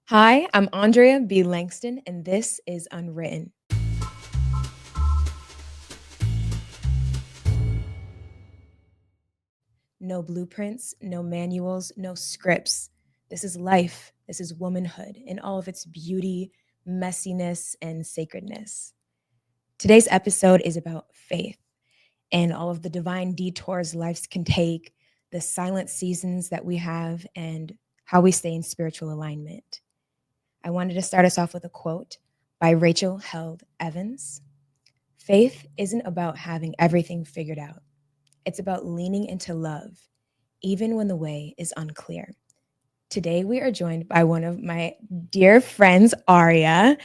Hi, I'm Andrea B. Langston, and this is Unwritten. No blueprints, no manuals, no scripts. This is life. This is womanhood in all of its beauty, messiness, and sacredness. Today's episode is about faith and all of the divine detours lives can take, the silent seasons that we have, and how we stay in spiritual alignment. I wanted to start us off with a quote by Rachel Held Evans. Faith isn't about having everything figured out. It's about leaning into love, even when the way is unclear. Today, we are joined by one of my dear friends, Aurea.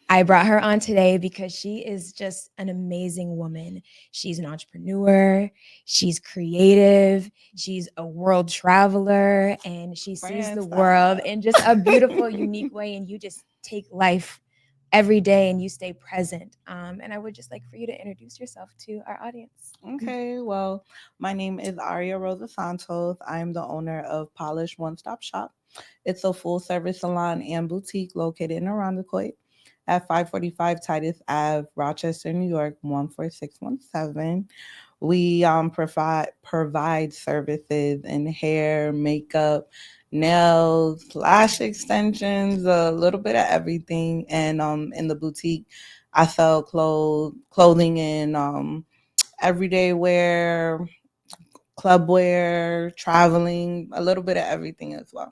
I brought her on today because she is just an amazing woman. She's an entrepreneur, she's creative, she's a world traveler, and she sees the world in just a beautiful, unique way. And you just take life every day and you stay present. And I would just like for you to introduce yourself to our audience. Okay, well, my name is Aurea Rosa Santos. I am the owner of Polish One Stop Shop. It's a full service salon and boutique located in Arundicoit at 545 Titus Ave, Rochester, New York, 14617. We provide services in hair, makeup, nails, lash extensions, a little bit of everything. And in the boutique, I sell clothing and everyday wear, club wear, traveling, a little bit of everything as well.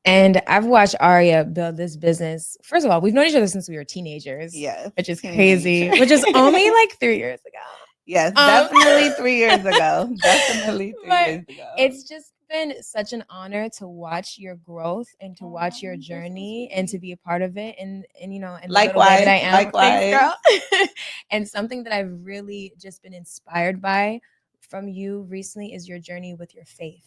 And I've watched Aria build this business. First of all, we've known each other since we were teenagers, Yes, which is teenage. crazy, which is only like 3 years ago. Yes, definitely 3 years ago. Definitely three But years ago. it's just been such an honor to watch your growth and to watch your journey and to be a part of it. And you know, in the little way that I am. Likewise. Thanks, girl. And something that I've really just been inspired by from you recently is your journey with your faith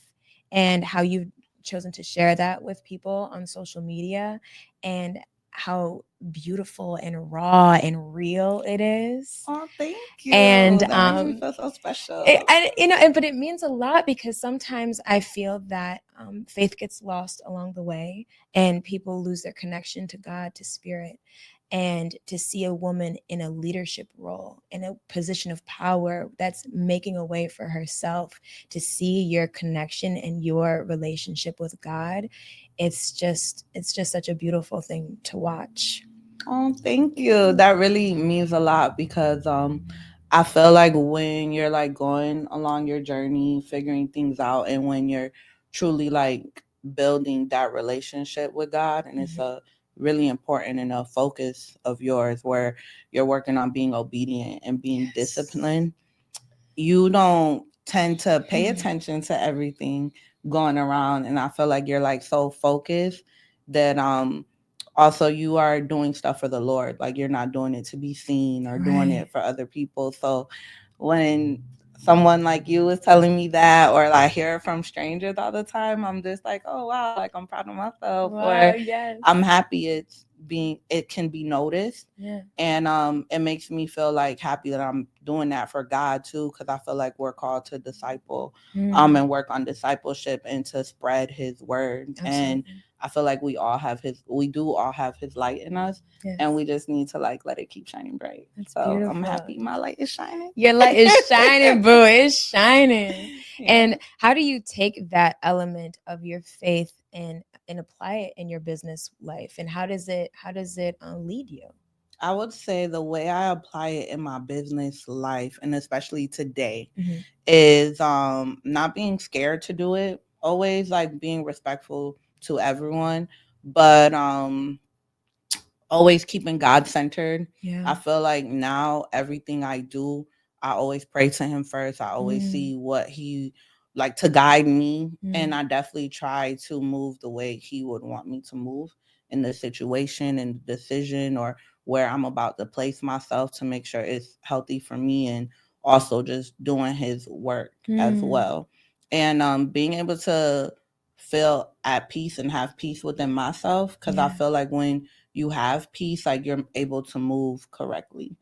and how you've chosen to share that with people on social media and how beautiful and raw and real it is. Oh, thank you. And that makes me feel so special. but it means a lot because sometimes I feel that faith gets lost along the way, and people lose their connection to God, to spirit, and to see a woman in a leadership role, in a position of power that's making a way for herself, to see your connection and your relationship with God, it's just such a beautiful thing to watch. Oh, thank you. That really means a lot because I feel like when you're like going along your journey, figuring things out, and when you're truly like building that relationship with God, and it's a really important and a focus of yours where you're working on being obedient and being disciplined, you don't tend to pay attention to everything going around, and I feel like you're like so focused that also you are doing stuff for the Lord, like you're not doing it to be seen or doing it for other people. So when someone like you is telling me that, or like hear it from strangers all the time, I'm just like, oh wow, like I'm proud of myself. Wow, Or yes. I'm happy it can be noticed. Yeah. And it makes me feel like happy that I'm doing that for God too, because I feel like we're called to disciple and work on discipleship and to spread his word. And Absolutely. I feel like we do all have his light in us, Yes. and we just need to like let it keep shining bright. That's So I'm beautiful. happy my light is shining. Your light is shining, boo. It's shining. Yeah. And how do you take that element of your faith and apply it in your business life? And how does it lead you? I would say the way I apply it in my business life, and especially today, is not being scared to do it. Always like being respectful to everyone, but always keeping God centered. Yeah. I feel like now everything I do, I always pray to him first. I always see what he like to guide me, and I definitely try to move the way he would want me to move in the situation and the decision, or where I'm about to place myself to make sure it's healthy for me, and also just doing his work as well. And being able to feel at peace and have peace within myself, because I feel like when you have peace, like you're able to move correctly.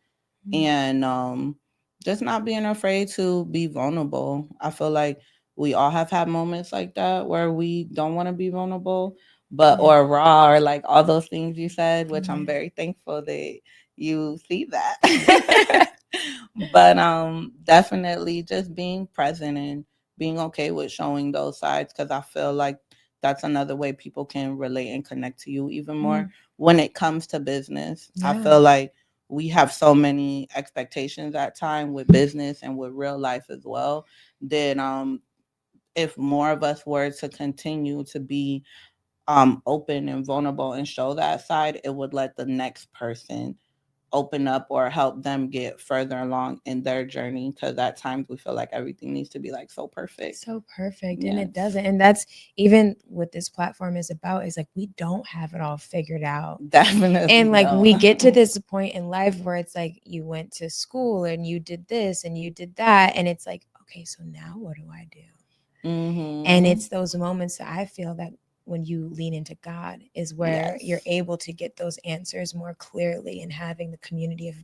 And just not being afraid to be vulnerable. I feel like we all have had moments like that where we don't want to be vulnerable, but Yeah. or raw or like all those things you said, which I'm Right. very thankful that you see that. But definitely just being present and being okay with showing those sides, because I feel like that's another way people can relate and connect to you even more Mm, when it comes to business. I yeah. feel like we have so many expectations at time with business and with real life as well, that if more of us were to continue to be open and vulnerable and show that side, it would let the next person open up or help them get further along in their journey, because at times we feel like everything needs to be like so perfect. So perfect. And it Yes. doesn't. And that's even what this platform is about, is like we don't have it all figured out. Definitely And like no. we get to this point in life where it's like you went to school and you did this and you did that. And it's like, okay, so now what do I do? And Mhm. it's those moments that I feel that when you lean into God is where you're Yes. able to get those answers more clearly, and having the community of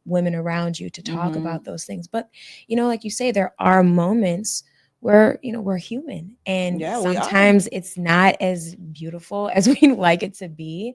women around you to talk Mhm. about those things. But, like you say, there are moments where, we're human, and Yeah, we are. sometimes it's not as beautiful as we'd like it to be.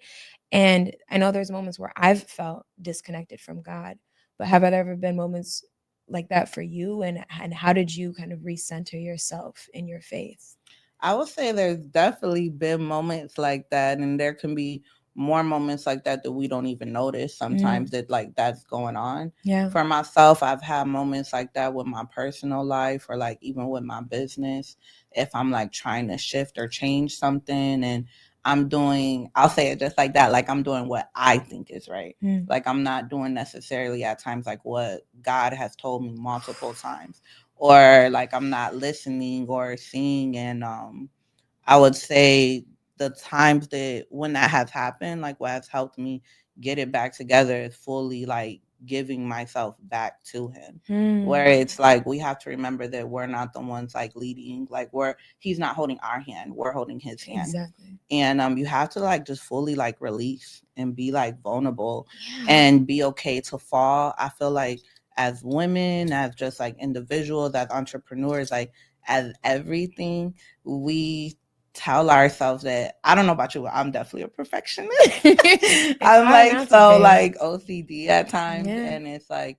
And I know there's moments where I've felt disconnected from God, but have there ever been moments like that for you? And how did you kind of recenter yourself in your faith? I would say there's definitely been moments like that, and there can be more moments like that we don't even notice Mm, sometimes that like that's going on. yeah. For myself, I've had moments like that with my personal life or like even with my business. If I'm like trying to shift or change something and I'm doing, I'll say it just like that, like I'm doing what I think is right. Mm, Like I'm not doing necessarily at times like what God has told me multiple times, or like I'm not listening or seeing. And I would say the times that when that has happened, like what has helped me get it back together is fully like giving myself back to him. Where mm, it's like we have to remember that we're not the ones like leading, like he's not holding our hand, we're holding his hand. exactly. And you have to like just fully like release and be like vulnerable Yeah. and be okay to fall. I feel like as women, as just like individuals, as entrepreneurs, like as everything, we tell ourselves that, I don't know about you, but I'm definitely a perfectionist. It's I'm hard like not to so be. like OCD at times, Yeah. and it's like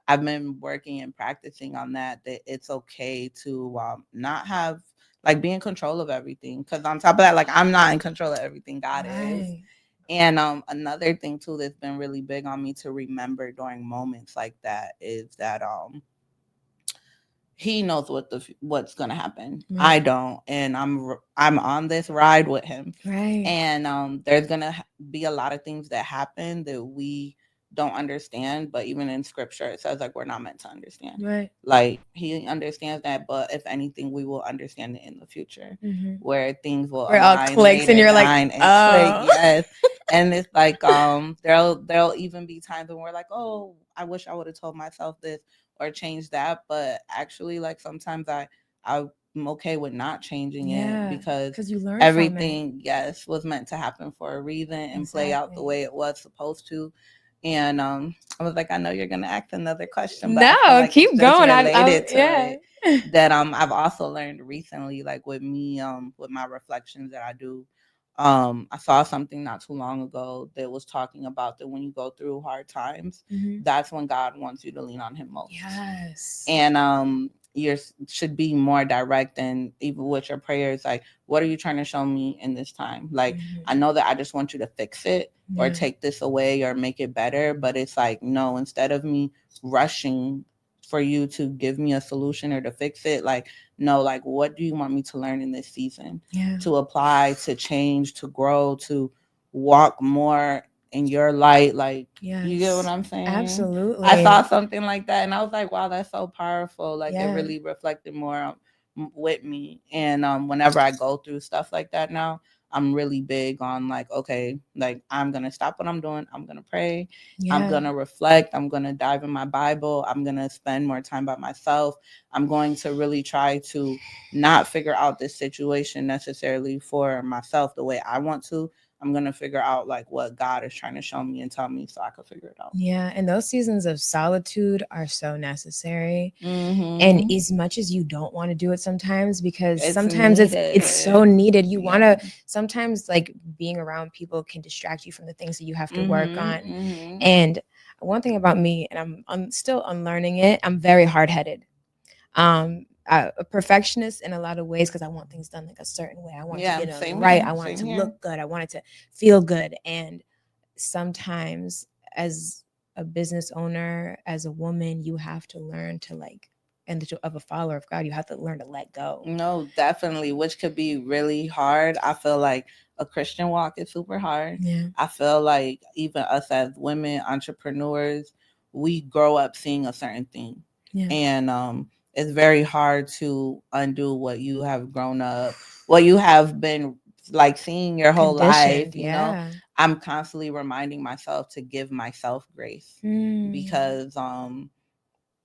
I've been working and practicing on that it's okay to not have like be in control of everything, because on top of that, like I'm not in control of everything, God is. Right. And another thing too that's been really big on me to remember during moments like that is that he knows what's gonna happen. I Right. don't, and I'm on this ride with him, Right. and there's gonna be a lot of things that happen that we don't understand. But even in scripture, it says like we're not meant to understand. Right. Like he understands that, but if anything, we will understand it in the future, Mm-hmm. where things will Where it all align clicks and later you're like, down and click. oh. Yes. And it's like there'll even be times when we're like, oh, I wish I would have told myself this or change that. But actually, like sometimes I'm okay with not changing it, Yeah. because Because you learn from it. everything, yes, was meant to happen for a reason and play out the Exactly. way it was supposed to. And I was like, I know you're gonna ask another question, but I feel No, like it's keep just going. related to Yeah. it. That I've also learned recently, like with me, with my reflections that I do. I saw something not too long ago that was talking about that when you go through hard times, Hmm. that's when God wants you to lean on him most. Yes. And you should be more direct, and even with your prayers, like what are you trying to show me in this time? Like I Hmm. know that I just want you to fix it or Yeah. take this away or make it better, but it's like no, instead of me rushing for you to give me a solution or to fix it, like no, like what do you want me to learn in this season, Yeah. to apply, to change, to grow, to walk more in your light? Like, you get what Yes. I'm saying? I saw Absolutely. something like that and I was like, wow, that's so powerful. Like it Yeah. really reflected more with me. And whenever I go through stuff like that now, I'm really big on like, okay, like I'm gonna stop what I'm doing. I'm gonna pray. I'm Yeah. gonna reflect. I'm gonna dive in my Bible. I'm gonna spend more time by myself. I'm going to really try to not figure out this situation necessarily for myself the way I want to, I'm gonna figure out like what God is trying to show me and tell me so I could figure it out. Yeah, and those seasons of solitude are so necessary. And Mm-hmm. as much as you don't want to do it sometimes, because It's sometimes it's so needed. needed. You want Yeah. to sometimes like being around people can distract you from the things that you have to work Mm-hmm. on. Mm-hmm. And one thing about me, and I'm still unlearning it, I'm very hard-headed. A perfectionist in a lot of ways because I want things done like a certain way. I want it to Yeah. get done Same right. here. I want it Same to here. look good. I want it to feel good. And sometimes as a business owner, as a woman, you have to learn to like, and of a follower of God, you have to learn to let go. No, definitely, which could be really hard. I feel like a Christian walk is super hard. Yeah. I feel like even us as women entrepreneurs, we grow up seeing a certain thing. Yeah. And it's very hard to undo what you have grown up, what you have been like seeing your whole life, Conditioned. you know. Yeah. I'm constantly reminding myself to give myself grace Mm. because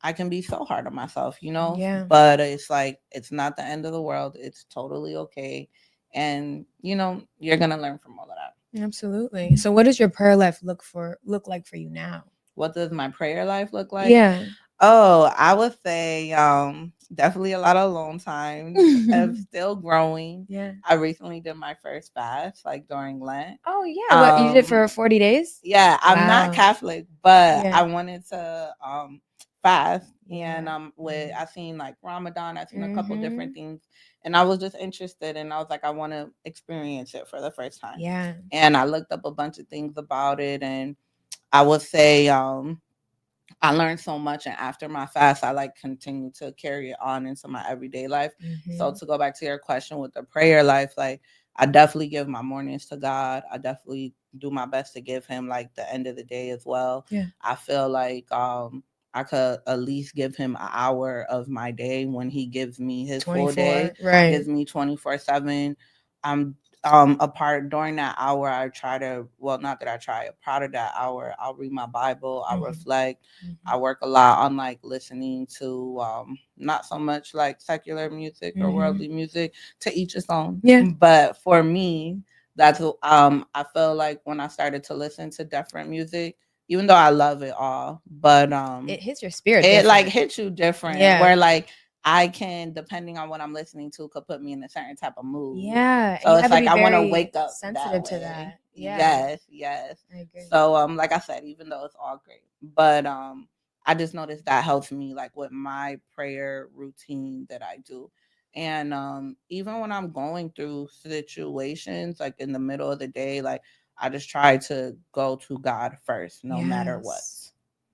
I can be so hard on myself, you know, Yeah. but it's like it's not the end of the world. It's totally okay. And you know, you're going to learn from all of that. Absolutely. So what does your prayer life look like for you now? What does my prayer life look like? Yeah. Oh, I would say definitely a lot of alone times. I'm still growing. Yeah. I recently did my first fast like during Lent. Oh yeah. What you did Um for 40 days? yeah, I'm not Wow. Catholic, but Yeah. I wanted to fast and Yeah. with I seen like Ramadan, I seen a couple different Mm-hmm. things and I was just interested and I was like I want to experience it for the first time. Yeah. And I looked up a bunch of things about it and I would say I learned so much, and after my fast, I like continue to carry it on into my everyday life. So Mm-hmm. to go back to your question with the prayer life, like I definitely give my mornings to God. I definitely do my best to give Him like the end of the day as well. Yeah. I feel like I could at least give Him an hour of my day when He gives me His full day, 24. Right. gives me 24/7. I'm a part during that hour I try to well not that I try a part of that hour I'll read my Bible, I'll Mm-hmm. reflect. I Mm-hmm. work a lot on like listening to not so much like secular music or Mm-hmm. worldly music, to each its own. Yeah. But for me, that's I feel like when I started to listen to different music, even though I love it all, but It hits your spirit it like different. hits you different Yeah. where like I can, depending on what I'm listening to, could put me in a certain type of mood. Yeah. And So you it's have to like be I want to very wake up that sensitive to way. that. Yeah. Yes, yes. I agree. So like I said, even though it's all great, but I just noticed that helps me like with my prayer routine that I do. And even when I'm going through situations like in the middle of the day, like I just try to go to God first, no matter what. Yes.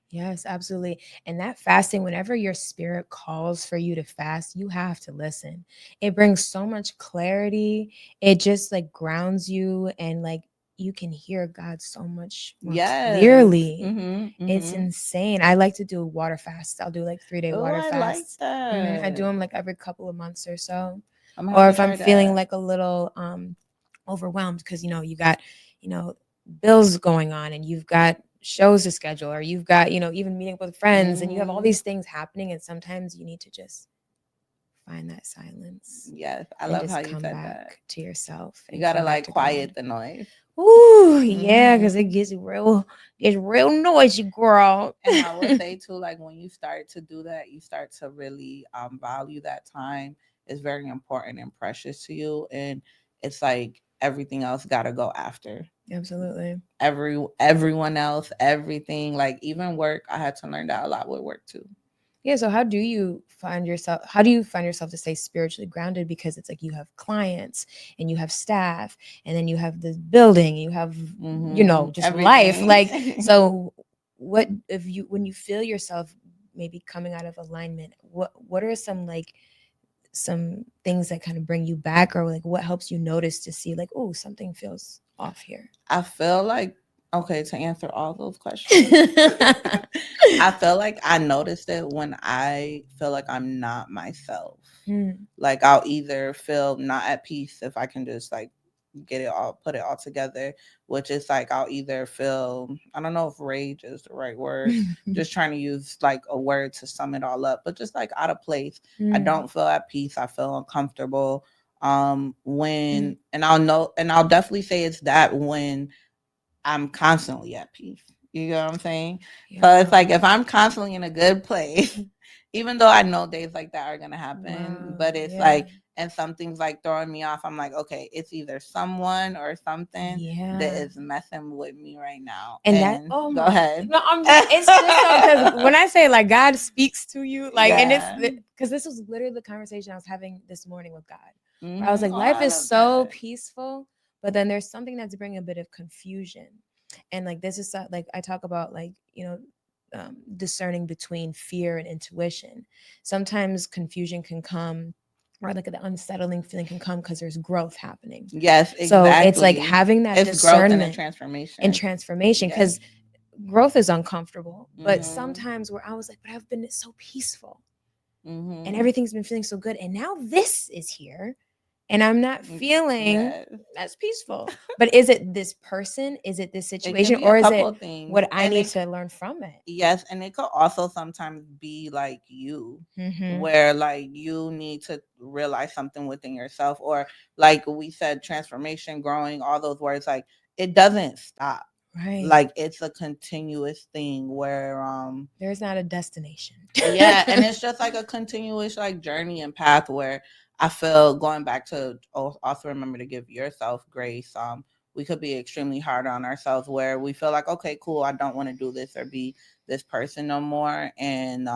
Yes, absolutely. And that fasting, whenever your spirit calls for you to fast, you have to listen. It brings so much clarity. It just like grounds you and like you can hear God so much more Yes. clearly. Mhm. It's Mhm. insane. I like to do water fasts. I'll do like 3 day Oh, water I like fasts. I do that. them like every couple of months or so. I'm gonna have Or to if I'm try feeling that. like a little overwhelmed because you got, you know, bills going on and you've got shows to schedule or you've got, even meeting up with friends and you have all Mhm. these things happening and sometimes you need to just find that silence Yes, I and love how just you come said back that. to yourself You and gotta come back like to God. quiet the noise. Ooh, yeah, because it Mhm. gets real noisy, girl. And I would say too, like when you start to do that, you start to really value that time. It's very important and precious to you, and it's like everything else gotta go after. Absolutely. Everyone else, everything, like even work. I had to learn that a lot with work too. Yeah, so how do you find yourself to stay spiritually grounded because it's like you have clients and you have staff and then you have this building, you have just life like Everything. so what if you when you feel yourself maybe coming out of alignment, what are some things that kind of bring you back or like what helps you notice to see like, oh, something feels off here. I feel like okay to answer all those questions. I feel like I noticed it when I feel like I'm not myself. Hmm. Like I'll either feel not at peace if I can just like get it all put it all together, which is like I'll either feel I don't know if rage is the right word, just trying to use like a word to sum it all up, but just like out of place. I Hmm. don't feel at peace. I feel uncomfortable. Mm. When and I'll know and I'll definitely say it's that when I'm constantly at peace. You know what I'm saying? So it's Yeah. like if I'm constantly in a good place, even though I know days like that are gonna happen, Wow. but it's Yeah. like and something's like throwing me off, I'm like, okay, it's either someone or something that Yeah. is messing with me right now. And that, And oh go my, ahead. no, it's just so, because when I say like God speaks to you, like, and it's Yeah. because this was literally the conversation I was having this morning with God, where I was Hmm. like, Oh, life I is love so that. peaceful, but then there's something that's bringing a bit of confusion. And like, this is like, I talk about like, discerning between fear and intuition. Sometimes confusion can come, or like the unsettling feeling can come because there's growth happening. Yes, So it's like exactly. having that It's growth and a discernment and transformation. transformation, Yes. because growth is uncomfortable, but Mhm. sometimes where I was like, but I've been so peaceful and Mhm. everything's been feeling so good, and now this is here and I'm not feeling Yes. as peaceful. But is it this person, is it this It can situation, be a or is couple it of things. what I And need it to learn from it? yes, and it could also sometimes be like you, Mm-hmm. where like you need to realize something within yourself, or like we said, transformation, growing, all those words, like it doesn't stop. Right. Like it's a continuous thing where There's not a destination. yeah, and it's just like a continuous like journey and path where I feel going back to also remember to give yourself grace. We could be extremely hard on ourselves where we feel like, okay, cool, I don't want to do this or be this person no more, and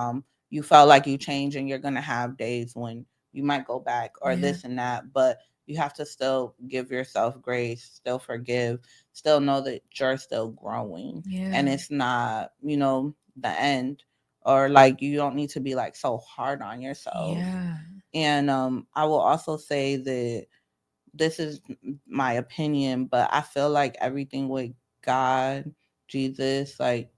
you felt like you change and you're gonna have days when you might go back or Yeah. this and that, but you have to still give yourself grace, still forgive, still know that you're still growing, Yeah. and it's not, the end, or like you don't need to be like so hard on yourself. Yeah. And I will also say that this is my opinion, but I feel like everything with God, Jesus, like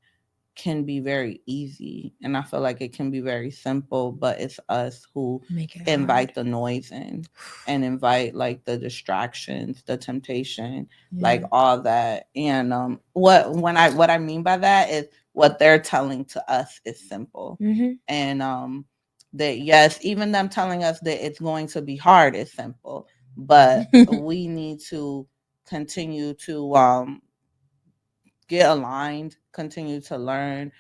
can be very easy, and I feel like it can be very simple, but it's us who Make it hard. invite the noise in and invite like the distractions, the temptation, Yeah. like all that. And what I mean by that is what they're telling to us is simple. Mm-hmm. And that yes, even them telling us that it's going to be hard is simple, but we need to continue to get aligned, continue to learn.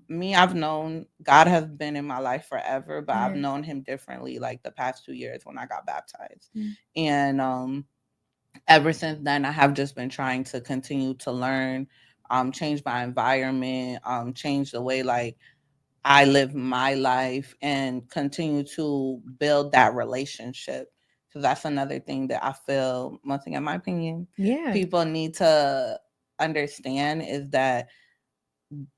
Me, I've known God has been in my life forever, but I've Yeah. known him differently like the past 2 years when I got baptized. Mm. And ever since then I have just been trying to continue to learn, change my environment, change the way like I live my life and continue to build that relationship. Because that's another thing that I feel, once again, my opinion, Yeah. people need to understand is that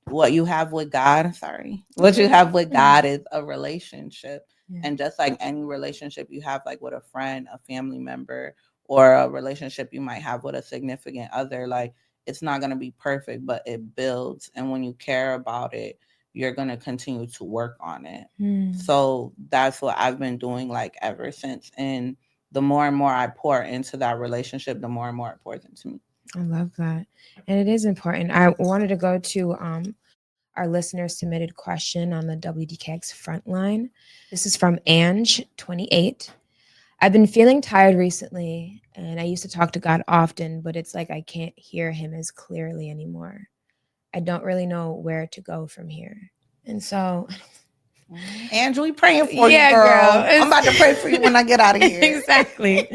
what you have with God, sorry, what you Okay. have with God is a relationship. Yeah. And just like any relationship you have, like with a friend, a family member, or a relationship you might have with a significant other, like it's not going to be perfect, but it builds. And when you care about it, you're going to continue to work on it. Mm. So that's what I've been doing like ever since. And the more and more I pour into that relationship, the more and more it pours into me. I love that. And it is important. I wanted to go to our listener submitted question on the WDKX front line. This is from Ange, 28. I've been feeling tired recently, and I used to talk to God often, but it's like I can't hear him as clearly anymore. I don't really know where to go from here. And so, Andrew, we praying for you, yeah, girl. girl. I'm about to pray for you when I get out of here. Exactly.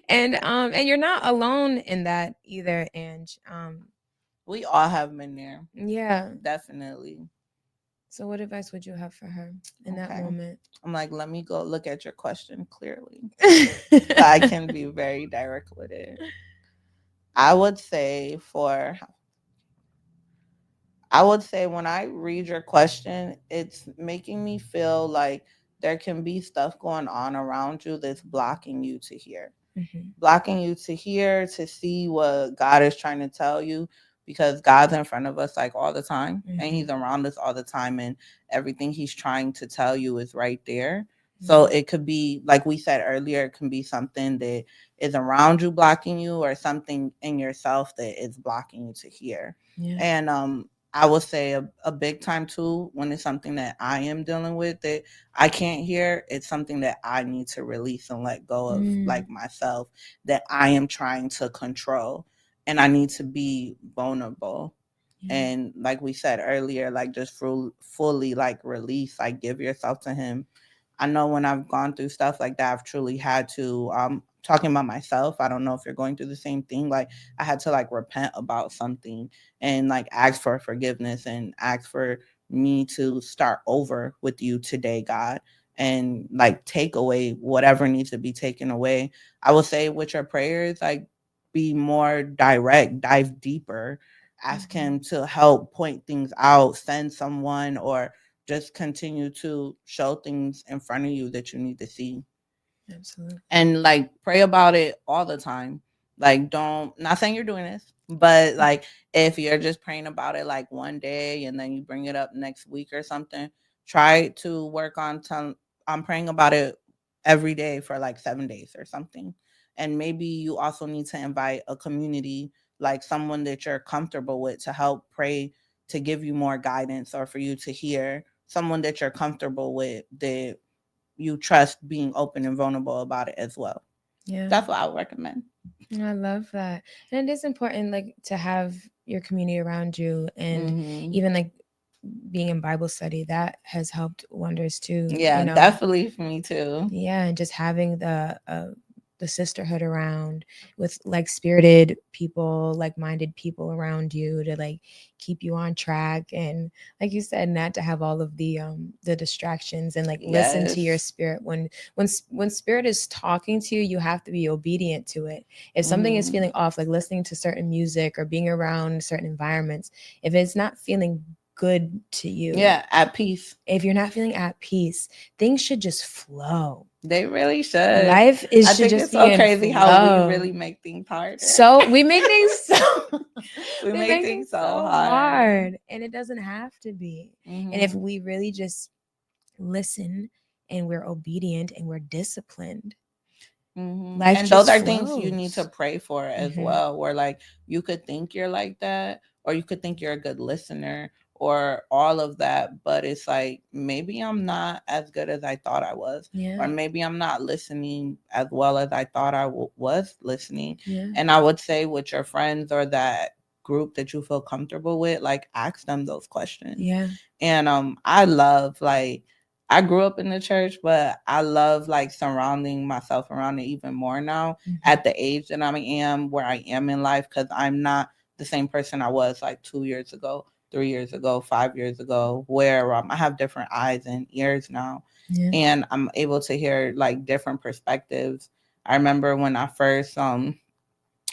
And you're not alone in that either, Ange. We all have been there. Yeah. Definitely. So what advice would you have for her in that Okay. moment? I'm like, let me go look at your question clearly so I can be very direct with it. I would say for I would say when I read your question, it's making me feel like there can be stuff going on around you that's blocking you to hear. Mhm. Blocking you to hear, to see what God is trying to tell you, because God's in front of us like all the time and Mhm. he's around us all the time, and everything he's trying to tell you is right there. So Yeah. it could be like we said earlier, it can be something that is around you blocking you, or something in yourself that is blocking you to hear. Yeah. And I would say a big time too, when it's something that I am dealing with that I can't hear, it's something that I need to release and let go of, Mm, like myself, that I am trying to control. And I need to be vulnerable. yeah. And like we said earlier, like just fully like release, like give yourself to him. I know when I've gone through stuff like that, I've truly had to, talking about myself, I don't know if you're going through the same thing. Like I had to like repent about something and like ask for forgiveness and ask for me to start over with you today, God, and like take away whatever needs to be taken away. I will say with your prayers, like be more direct, dive deeper, ask Hmm. him to help point things out, send someone, or just continue to show things in front of you that you need to see. Absolutely. And like pray about it all the time. Like don't, not saying you're doing this, but like if you're just praying about it like one day and then you bring it up next week or something, try to work on on praying about it every day for like 7 days or something. And maybe you also need to invite a community, like someone that you're comfortable with, to help pray, to give you more guidance, or for you to hear someone that you're comfortable with, that you trust, being open and vulnerable about it as well. Yeah. That's what I would recommend. I love that. And it is important like to have your community around you, and Hmm. even like being in Bible study that has helped wonders too, Yeah, definitely for me too. Yeah, and just having the sisterhood around with like spirited people, like-minded people around you to like keep you on track, and like you said, not to have all of the distractions, and like listen to your Yes. spirit when spirit is talking to you. You have to be obedient to it. If something is Hmm. feeling off, like listening to certain music or being around certain environments, if it's not feeling good to you, Yeah, at peace. if you're not feeling at peace, things should just flow. They really should. Life is I should think just it's be so in crazy how we flow. really make things harder. So we make things so We we make make things things so so hard. hard, and it doesn't have to be. And if Hmm. we really just listen and we're obedient and we're disciplined, life And those just are things you need to flows. pray for as Hmm. well. Where like you could think you're like that, or you could think you're a good listener, or all of that, but it's like maybe I'm not as good as I thought I was, Yeah, or maybe I'm not listening as well as I thought I was listening. yeah, And I would say with your friends or that group that you feel comfortable with, like ask them those questions. yeah. And I love like, I grew up in the church, but I love like surrounding myself around it even more now Hmm. at the age that I am, where I am in life, because I'm not the same person I was like 2 years ago, 3 years ago, 5 years ago, where I have different eyes and ears now, Yeah, and I'm able to hear like different perspectives. I remember when I first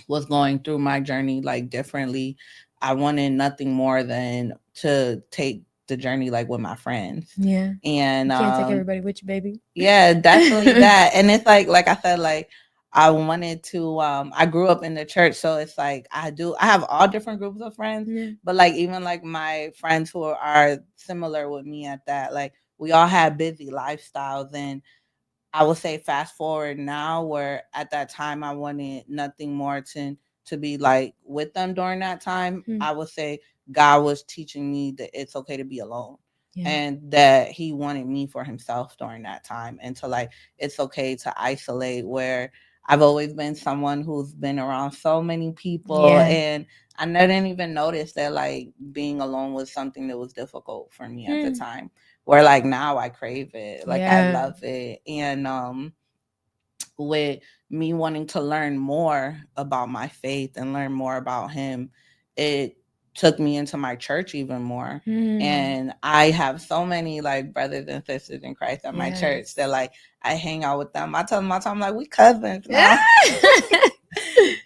was going through my journey like differently, I wanted nothing more than to take the journey like with my friends. yeah. And You can't take everybody with you, baby. yeah, definitely that. And it's like I said, like I wanted to I grew up in the church, so it's like I have all different groups of friends, Yeah, but like even like my friends who are similar with me at that, like we all had busy lifestyles. And I would say fast forward now, where at that time I wanted nothing more to be like with them during that time. hmm. I would say God was teaching me that it's okay to be alone, Yeah, and that he wanted me for himself during that time, and to like it's okay to isolate, where I've always been someone who's been around so many people, yeah. and I didn't even notice that like being alone was something that was difficult for me at the Hmm. time, where like now I crave it. Like I Yeah, love it. And with me wanting to learn more about my faith and learn more about him, it took me into my church even more. hmm. And I have so many like brothers and sisters in Christ at my church that Yes. like I hang out with them. I tell them all the time, like, we cousins Yeah. now.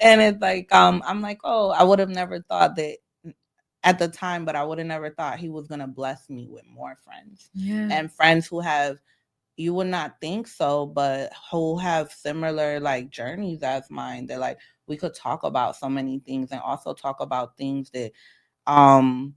And it's like I'm like, oh, I would have never thought that at the time, but I would have never thought he was gonna bless me with more friends, Yeah. and friends who have, you would not think so, but who have similar like journeys as mine, that like we could talk about so many things, and also talk about things that um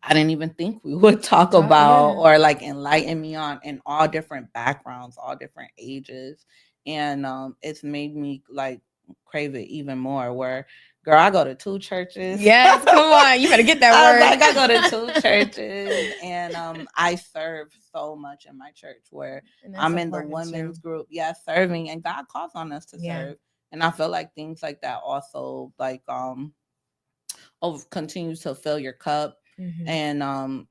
I didn't even think we would talk about, Yeah. or like enlighten me on, in all different backgrounds, all different ages. And it's made me like crave it even more, where Girl, I go to two churches. Yes, come on. You better get that I was word. like, I go to two churches, and I serve so much in my church where And that's I'm in the important too. women's group, yeah, serving, and God calls on us to Yeah. serve. And I feel like things like that also like continue to fill your cup. Mm-hmm. And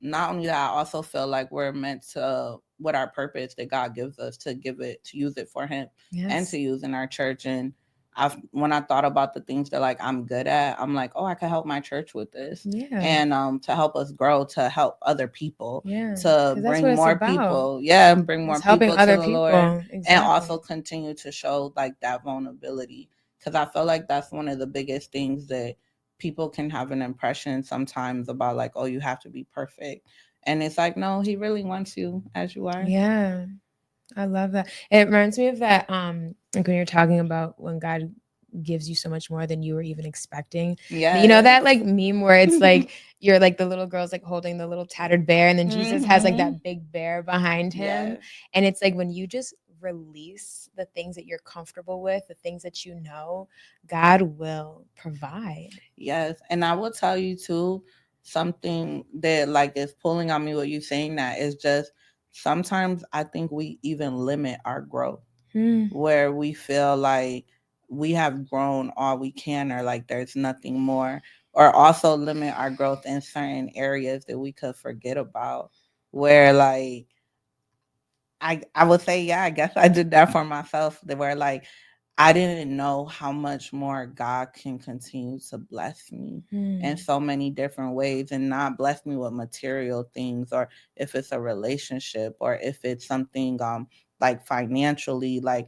not only that, I also feel like we're meant to, with our purpose that God gives us, to give it, to use it for Him, and Yes. to use in our church. And when I thought about the things that like I'm good at, I'm like, oh, I could help my church with this, Yeah. and to help us grow, to help other people, Yeah. to Because that's what bring it's more about. people, yeah, bring It's more helping people to other the Lord, people. and also Exactly. continue to show like that vulnerability, because I feel like that's one of the biggest things that people can have an impression sometimes about, like, oh, you have to be perfect, and it's like, no, He really wants you as you are. Yeah. I love that. It reminds me of that like when you're talking about when God gives you so much more than you were even expecting. You know Yes. that like meme where it's like you're like the little girl's like holding the little tattered bear and then Jesus has like Hmm. that big bear behind him. Yes. And it's like when you just release the things that you're comfortable with, the things that you know, God will provide. Yes, and I will tell you too, something that like is pulling on me what you saying, that is just sometimes I think we even limit our growth, Hmm. where we feel like we have grown all we can, or like there's nothing more, or also limit our growth in certain areas that we could forget about, where like I would say, yeah, I guess I did that for myself, where like I didn't know how much more God can continue to bless me in Hmm. so many different ways, and not bless me with material things, or if it's a relationship, or if it's something like financially. Like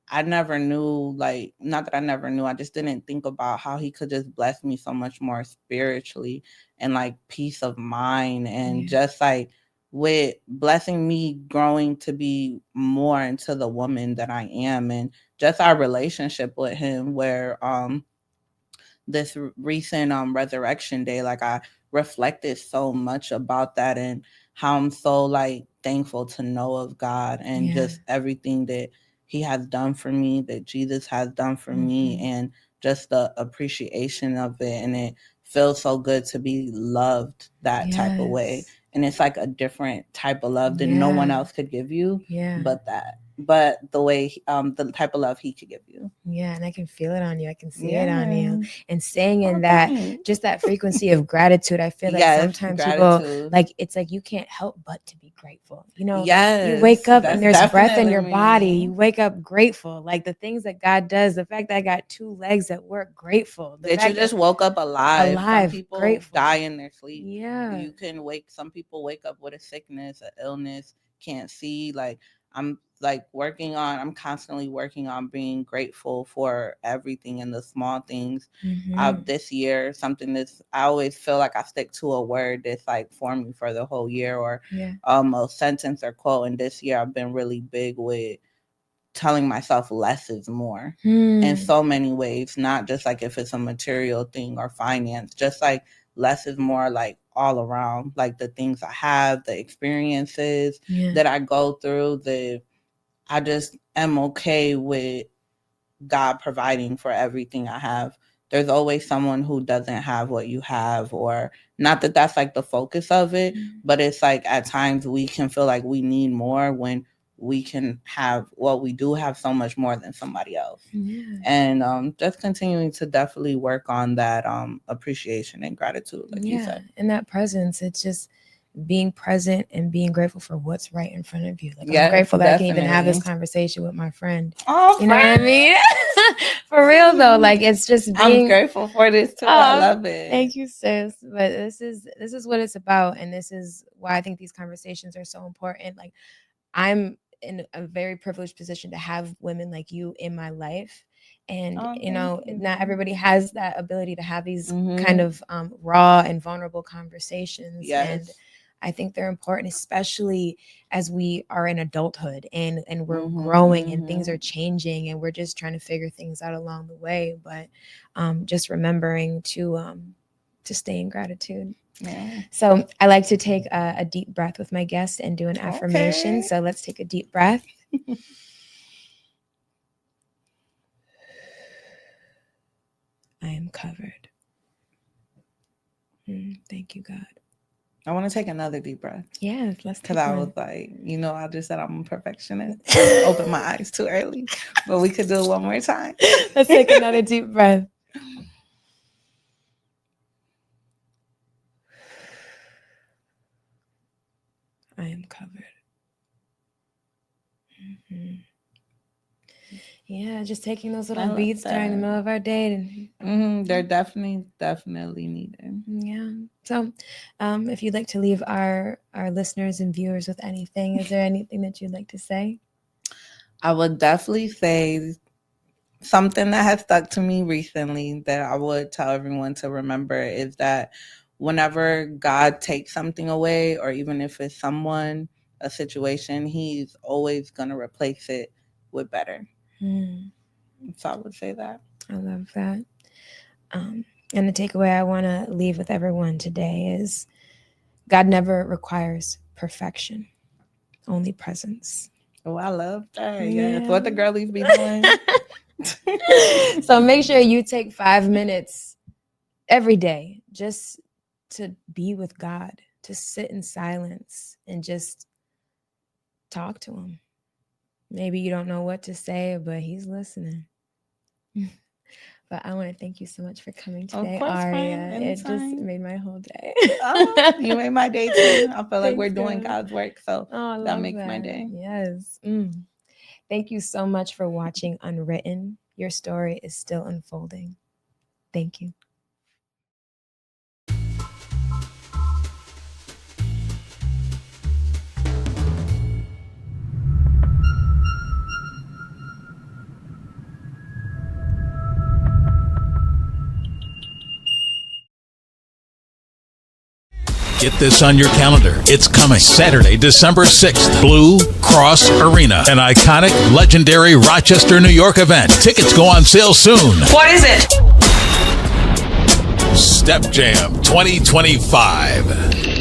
I never knew, like, not that I never knew, I just didn't think about how He could just bless me so much more spiritually, and like peace of mind, and Yeah. just like with blessing me growing to be more into the woman that I am, and just our relationship with Him, where this recent resurrection day, like I reflected so much about that, and how I'm so like thankful to know of God, and Yeah. just everything that He has done for me, that Jesus has done for me, Hmm. and just the appreciation of it. And it feels so good to be loved that type of way, Yes. and it's like a different type of love that no one Yeah. else could give you, Yeah. but the way the type of love He could give you. Yeah, and I can feel it on you. I can see it on you. Yeah. And saying Oh, in that, thanks. just that frequency of gratitude, I feel like Yes, sometimes people gratitude. like it's like you can't help but to be grateful. You know, you wake Yes, up and that's there's breath in definitely your body. me. You wake up grateful. Like the things that God does, the fact that I got two legs that work, grateful. The That you fact that just woke up alive. Some alive, people die grateful. in their sleep. Yeah. You can wake. Some people wake up with a sickness, an illness, can't see. Like I'm like working on. I'm constantly working on being grateful for everything and the small things. Hmm. This year, something that's, I always feel like I stick to a word that's like for me for the whole year, or Yeah. a sentence or quote. And this year, I've been really big with telling myself less is more in Hmm. so many ways, not just like if it's a material thing or finance, just like less is more, like all around, like the things I have, the experiences Yeah. that I go through, that I just am okay with God providing for everything I have. There's always someone who doesn't have what you have, or not that that's like the focus of it, Mm. but it's like at times we can feel like we need more when we can have what we do have so much more than somebody else. Yeah. And just continuing to definitely work on that appreciation and gratitude, like you Yeah. said. And that presence, it's just being present and being grateful for what's right in front of you. Like I'm Yes, grateful that I can even have this definitely. conversation with my friend. Oh, You know what I mean? For real though, friend. like it's just I'm being grateful for this too. I oh, love it. thank you, sis. But this is what it's about, and this is why I think these conversations are so important. Like I'm in a very privileged position to have women like you in my life. And, Oh, you thank know, not you. everybody has that ability to have these kind Mm-hmm. of raw and vulnerable conversations. And Yes. I think they're important, especially as we are in adulthood and we're Mm-hmm. growing and things Mm-hmm. are changing and we're just trying to figure things out along the way. But just remembering to stay in gratitude. Yeah. So I like to take a deep breath with my guests and do an affirmation. Okay. So let's take a deep breath. I am covered. Thank you, God. I want to take another deep breath. Yes, let's Because take I one. was like, I just said I'm a perfectionist. Open my eyes too early. But we could do it one more time. Let's take another deep breath. I am covered. Yeah, just taking those little beats during the middle of our day. They're definitely needed. Yeah. So, if you'd like to leave our listeners and viewers with anything, is there anything that you'd like to say? I would definitely say something that has stuck to me recently that I would tell everyone to remember is that whenever God takes something away, or even if it's someone, a situation, he's always going to replace it with better. So I would say that. I love that. And the takeaway I want to leave with everyone today is God never requires perfection, only presence. Oh, I love that. Yeah, it's what the girlies be doing. So make sure you take 5 minutes every day just to be with God, to sit in silence and just talk to him. Maybe you don't know what to say, but he's listening. But I want to thank you so much for coming today, Aurea. It just made my whole day. You made my day too. I feel like we're doing God's work, so that makes my day. Yes. Thank you so much for watching Unwritten. Your story is still unfolding. Thank you. Get this on your calendar. It's coming. Saturday, December 6th. Blue Cross Arena. An iconic, legendary Rochester, New York event. Tickets go on sale soon. What is it? Step Jam 2025.